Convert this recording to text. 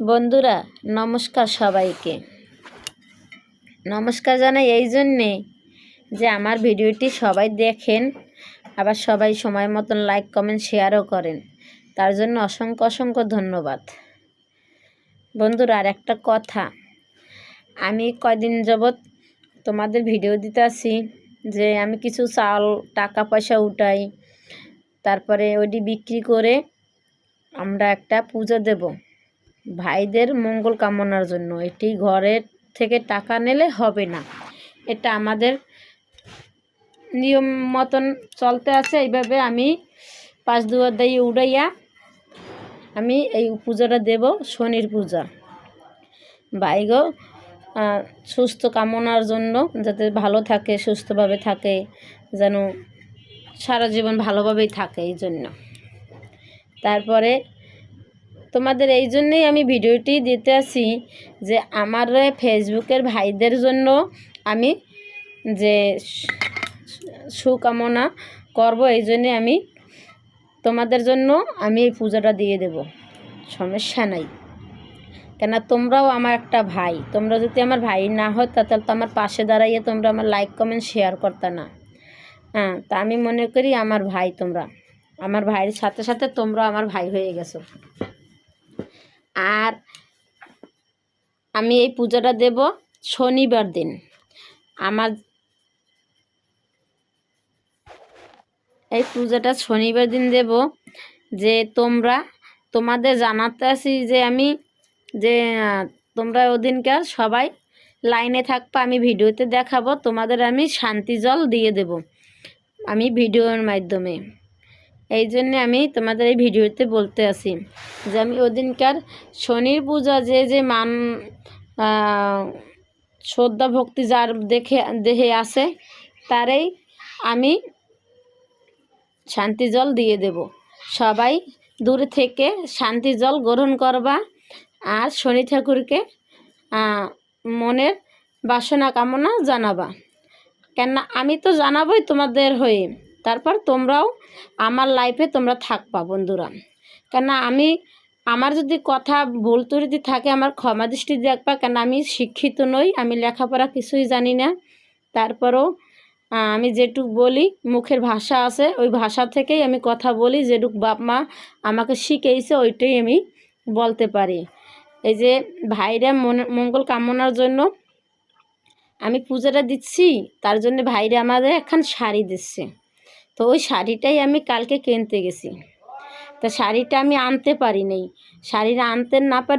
বন্ধুরা নমস্কার সবাইকে। নমস্কার জানাই এই জন্যে যে আমার ভিডিওটি সবাই দেখেন, আবার সবাই সময় মতন লাইক কমেন্ট শেয়ারও করেন, তার জন্য অসংখ্য অসংখ্য ধন্যবাদ। বন্ধুরা আর একটা কথা, আমি কয়দিন যাবৎ তোমাদের ভিডিও দিতে আসি যে আমি কিছু চাল টাকা পয়সা উঠাই, তারপরে ওইটি বিক্রি করে আমরা একটা পুজো দেব ভাইদের মঙ্গল কামনার জন্য। এটি ঘরের থেকে টাকা নিলে হবে না, এটা আমাদের নিয়ম মতন চলতে আছে। এইভাবে আমি 5 দুয়ার দিয়ে উড়াইয়া আমি এই পূজাটা দেব, শনির পূজা। ভাইগো সুস্থ কামনার জন্য, যাতে ভালো থাকে, সুস্থভাবে থাকে, যেন সারা জীবন ভালোভাবেই থাকে, এই জন্য। তারপরে তোমাদের এই জন্যই আমি ভিডিওটি দিতে আসি যে আমার ফেসবুকের ভাইদের জন্য আমি যে সুকামনা করব, এই জন্যে আমি তোমাদের জন্য আমি এই পূজাটা দিয়ে দেব, সমস্যা নাই। কেন তোমরাও আমার একটা ভাই, তোমরা যদি আমার ভাই না হয় তাহলে তো আমার পাশে দাঁড়াইয়ে তোমরা আমার লাইক কমেন্ট শেয়ার করতে না। হ্যাঁ, তা আমি মনে করি আমার ভাই, তোমরা আমার ভাইয়ের সাথে সাথে তোমরা আমার ভাই হয়ে গেছো। আর আমি এই পূজাটা দেব শনিবার দিন। আমার এই পূজাটা শনিবার দিন দেব, যে তোমাদের জানাতে আসি যে আমি যে তোমরা ওদিনকার সবাই লাইনে থাকবা, আমি ভিডিওতে দেখাবো তোমাদের, আমি শান্তি জল দিয়ে দেব আমি ভিডিওর মাধ্যমে। এই জন্যে আমি তোমাদের এই ভিডিওতে বলতে আসি যে আমি ওদিনকার শনির পূজা যে শ্রদ্ধা ভক্তি যার দেহে আছে তারই আমি শান্তি জল দিয়ে দেব। সবাই দূরে থেকে শান্তি জল গ্রহণ করবা, আর শনি ঠাকুরকে মনের বাসনা কামনা জানাবা। কেন আমি তো জানাবই তোমাদের হয়ে, তারপর তোমরাও আমার লাইফে তোমরা থাকবা বন্ধুরা। কেন আমার যদি কথা ভুল ত্রুটি থাকে আমার ক্ষমা দৃষ্টি দেখবা। কেন আমি শিক্ষিত নই, আমি লেখাপড়া কিছুই জানি না, তারপরেও আমি যেটুক বলি, মুখের ভাষা আছে, ওই ভাষা থেকেই আমি কথা বলি, যেটুক বাপ মা আমাকে শিখিয়েছে ওইটাই আমি বলতে পারি। এই যে ভাইরা মঙ্গল কামনার জন্য আমি পূজাটা দিচ্ছি, তার জন্য ভাইরা আমাদের এখন শাড়ি দিচ্ছে। তো ওই শাড়িটাই আমি কালকে কিনতে গেছি, তা শাড়িটা আমি আনতে পারি নাই। শাড়িটা আনতে না পারি